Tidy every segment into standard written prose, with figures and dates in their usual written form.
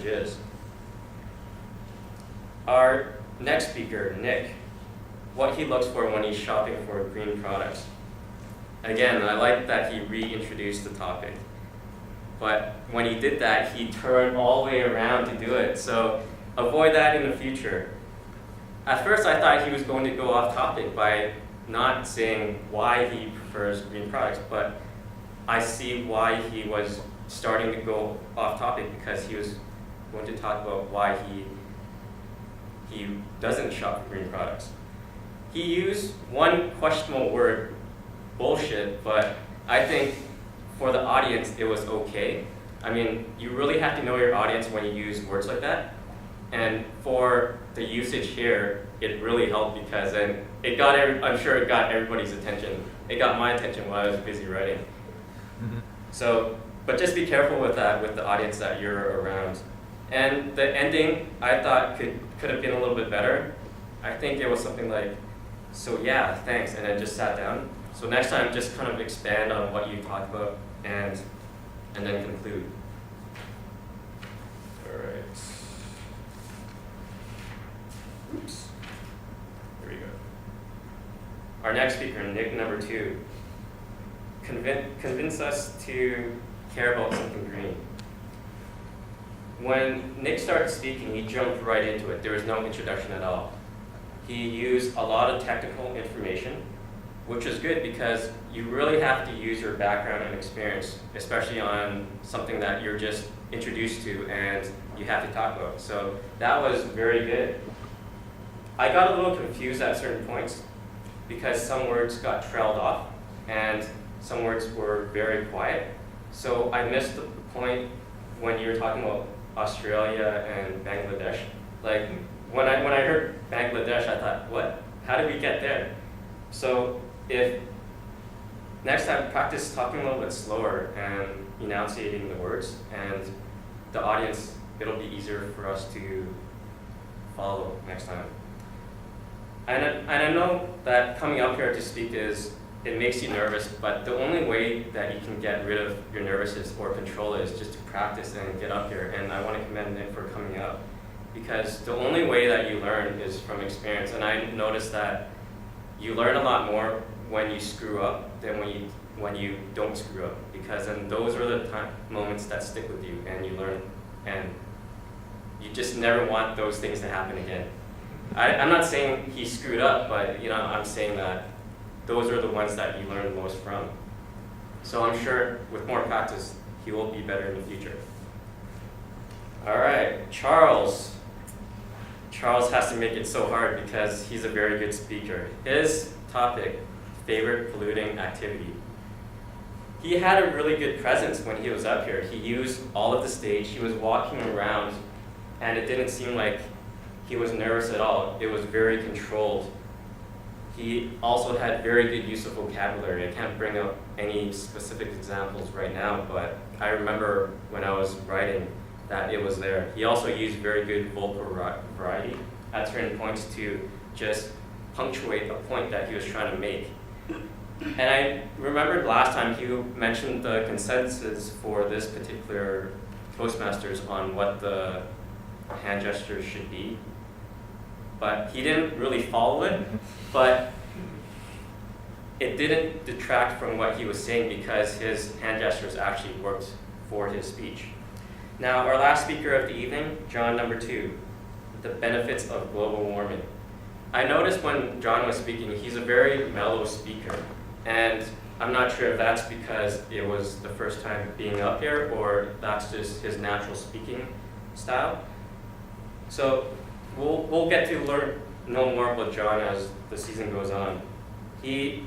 message is. Our next speaker, Nick, what he looks for when he's shopping for green products. Again, I like that he reintroduced the topic. But when he did that, he turned all the way around to do it. So avoid that in the future. At first, I thought he was going to go off topic by not saying why he prefers green products, but I see why he was starting to go off topic, because he was going to talk about why he doesn't shop for green products. He used one questionable word, bullshit, but I think for the audience it was okay. I mean, you really have to know your audience when you use words like that. And for the usage here, it really helped, because then I'm sure it got everybody's attention. It got my attention while I was busy writing. Mm-hmm. So, but just be careful with that, with the audience that you're around. And the ending, I thought could have been a little bit better. I think it was something like, so yeah, thanks, and then just sat down. So next time, just kind of expand on what you talked about and then conclude. All right. Oops. Here we go. Our next speaker, Nick number 2. Convince us to care about something green. When Nick started speaking, he jumped right into it. There was no introduction at all. He used a lot of technical information, which is good because you really have to use your background and experience, especially on something that you're just introduced to and you have to talk about. So that was very good. I got a little confused at certain points because some words got trailed off and some words were very quiet. So I missed the point when you were talking about Australia and Bangladesh. Like when I heard Bangladesh, I thought, what? How did we get there? So if next time, practice talking a little bit slower and enunciating the words, and the audience, it'll be easier for us to follow next time. And I know that coming up here to speak it makes you nervous, but the only way that you can get rid of your nervousness or control it is just to practice and get up here. And I want to commend Nick for coming up, because the only way that you learn is from experience. And I noticed that you learn a lot more when you screw up than when you don't screw up, because then those are the moments that stick with you and you learn, and you just never want those things to happen again. I'm not saying he screwed up, but I'm saying that those are the ones that you learn most from. So I'm sure with more practice, he will be better in the future. All right, Charles. Charles has to make it so hard because he's a very good speaker. His topic, favorite polluting activity. He had a really good presence when he was up here. He used all of the stage. He was walking around, and it didn't seem like he was nervous at all. It was very controlled. He also had very good use of vocabulary. I can't bring up any specific examples right now, but I remember when I was writing that it was there. He also used very good vocal variety at certain points to just punctuate a point that he was trying to make. And I remembered last time he mentioned the consensus for this particular Toastmasters on what the hand gestures should be. But he didn't really follow it, but it didn't detract from what he was saying because his hand gestures actually worked for his speech. Now, our last speaker of the evening, John number 2, the benefits of global warming. I noticed when John was speaking, he's a very mellow speaker, and I'm not sure if that's because it was the first time being up here or that's just his natural speaking style. So we'll get to know more about John as the season goes on. He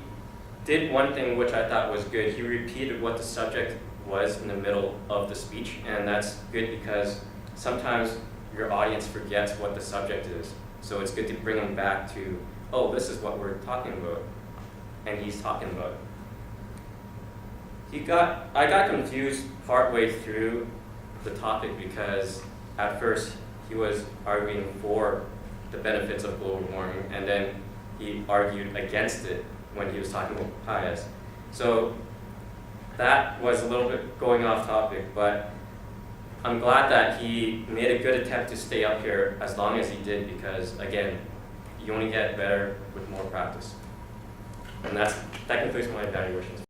did one thing which I thought was good. He repeated what the subject was in the middle of the speech, and that's good because sometimes your audience forgets what the subject is. So it's good to bring them back to, oh, this is what we're talking about, and he's talking about it. I got confused partway through the topic because at first he was arguing for the benefits of global warming, and then he argued against it when he was talking about papayas. So that was a little bit going off topic, but I'm glad that he made a good attempt to stay up here as long as he did, because again, you only get better with more practice. And that concludes my evaluations.